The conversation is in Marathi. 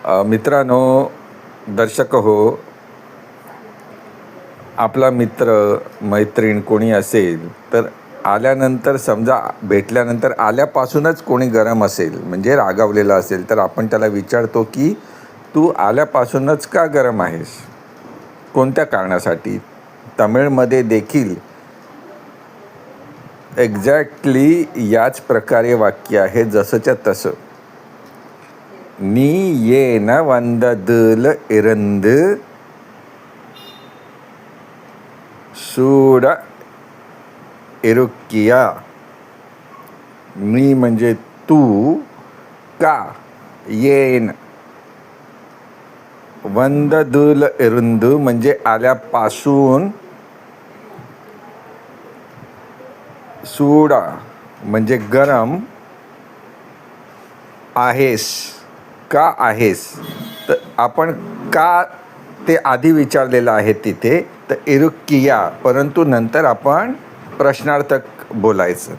मित्रांनो, दर्शक हो, आपला मित्र मैत्रीण कोणी असेल तर आल्यानंतर समजा भेटल्यानंतर आल्यापासूनच कोणी गरम असेल म्हणजे रागावलेला असेल तर आपण त्याला विचारतो की तू आल्यापासूनच का गरम आहेस, कोणत्या कारणासाठी. तमिळमध्ये देखील एक्झॅक्टली याच प्रकारे वाक्य आहे, जसंच्या तसं. नी येन वंददुल इरंद सूड इरुक्किया. मी म्हणजे तू, का येन, वंददुल इरुंदू म्हणजे आल्यापासून, सूडा म्हणजे गरम, आहेस का आहेस. तर आपण का ते आधी विचारलेलं आहे तिथे, तर इरुक्किया, परंतु नंतर आपण प्रश्नार्थक बोलायचं.